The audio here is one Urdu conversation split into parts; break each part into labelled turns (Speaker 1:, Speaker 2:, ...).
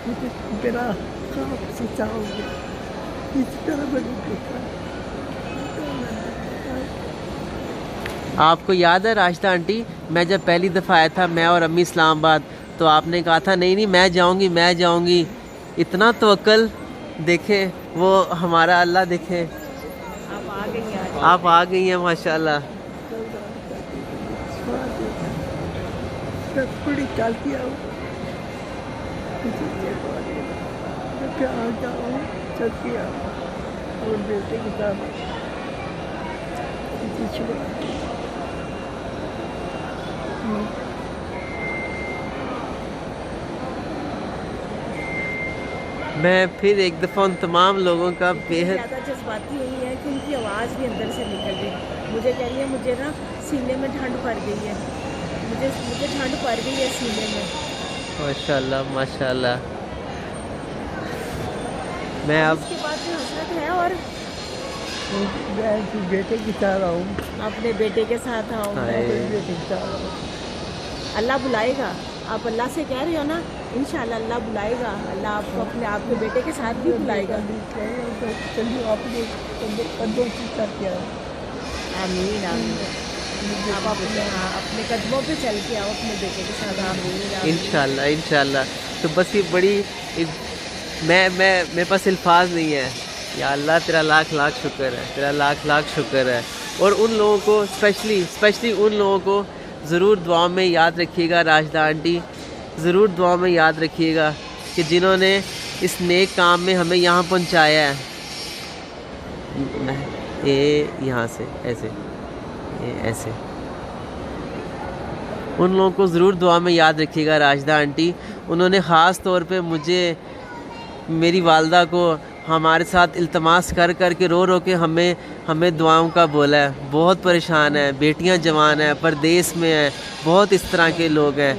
Speaker 1: مجھے میرا خواب سچا ہو گیا، اس طرح میں نے دیکھا۔
Speaker 2: آپ کو یاد ہے راشدہ آنٹی، میں جب پہلی دفعہ آیا تھا میں اور امی اسلام آباد، تو آپ نے کہا تھا نہیں میں جاؤں گی، اتنا توکل۔ دیکھیں وہ ہمارا اللہ، دیکھیں آپ آ گئی ہیں ماشاءاللہ۔
Speaker 1: میں بڑی چلتی آؤں، میں آ جاؤں، چلتی آؤں اور بیٹے کے ساتھ
Speaker 2: میں پھر ایک دفعہ ان تمام لوگوں کا
Speaker 3: زیادہ جذباتی ہوئی ہے کہ ان کی آواز بھی اندر سے نکل گئی۔ مجھے کہہ رہی ہے مجھے نا سینے میں ٹھنڈ پڑ گئی ہے، مجھے ٹھنڈ پڑ گئی ہے سینے میں۔
Speaker 2: ماشاءاللہ ماشاءاللہ۔ میں اب
Speaker 3: اس کے بعد جو حسرت ہے، اور
Speaker 1: میں بیٹے کے ساتھ آؤں،
Speaker 3: اپنے بیٹے کے ساتھ آؤں،
Speaker 1: بیٹے کے ساتھ آؤں۔
Speaker 3: اللہ بلائے گا۔ آپ اللہ سے کہہ رہے ہو نا، انشاءاللہ اللہ بلائے گا، اللہ آپ کو اپنے آپ کے بیٹے کے ساتھ بھی بلائے گا۔
Speaker 1: چلیے اپنے قدموں کی کر کے آؤ۔
Speaker 3: آمین آمین۔ آپ اپنے قدموں پہ چل کے آؤ اپنے بیٹے کے ساتھ۔ آمین آمین۔
Speaker 2: انشاءاللہ انشاءاللہ۔ تو بس یہ بڑی میں میرے پاس الفاظ نہیں ہے، یا اللہ تیرا لاکھ لاکھ شکر ہے، تیرا لاکھ لاکھ شکر ہے۔ اور ان لوگوں کو اسپیشلی ان لوگوں کو ضرور دعا میں یاد رکھیے گا، راشدہ آنٹی ضرور دعا میں یاد رکھیے گا کہ جنہوں نے اس نیک کام میں ہمیں یہاں پہنچایا ہے۔ یہاں سے ایسے ایسے ان لوگوں کو ضرور دعا میں یاد رکھیے گا راشدہ آنٹی۔ انہوں نے خاص طور پہ مجھے، میری والدہ کو ہمارے ساتھ التماس کر کے رو کے ہمیں دعاؤں کا بولا ہے۔ بہت پریشان ہے، بیٹیاں جوان ہیں، پردیس میں ہیں، بہت اس طرح کے لوگ ہیں۔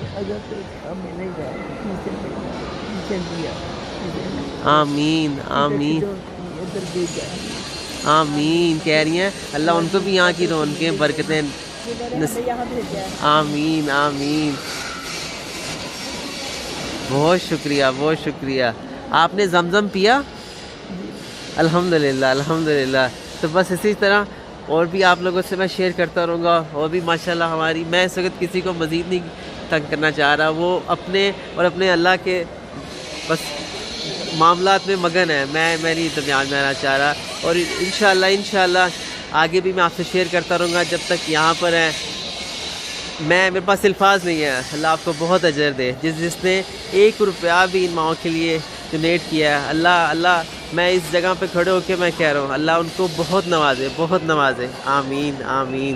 Speaker 2: آمین آمین آمین کہہ رہی ہیں، اللہ ان کو بھی یہاں کی رونقیں برکتیں آمین آمین۔ بہت شکریہ بہت شکریہ۔ آپ نے زمزم پیا؟ الحمدللہ الحمدللہ۔ تو بس اسی طرح اور بھی آپ لوگوں سے میں شیئر کرتا رہوں گا، اور بھی ماشاءاللہ ہماری، میں اس وقت کسی کو مزید نہیں تنگ کرنا چاہ رہا، وہ اپنے اور اپنے اللہ کے بس معاملات میں مگن ہے، میں نہیں درمیان میں آنا چاہ رہا۔ اور انشاءاللہ آگے بھی میں آپ سے شیئر کرتا رہوں گا جب تک یہاں پر ہیں۔ میرے پاس الفاظ نہیں ہے، اللہ آپ کو بہت اجر دے، جس نے 1 روپیہ بھی ان ماؤں کے لیے ڈونیٹ کیا ہے، اللہ میں اس جگہ پہ کھڑے ہو کے میں کہہ رہا ہوں، اللہ ان کو بہت نوازے، بہت نوازے۔ آمین آمین۔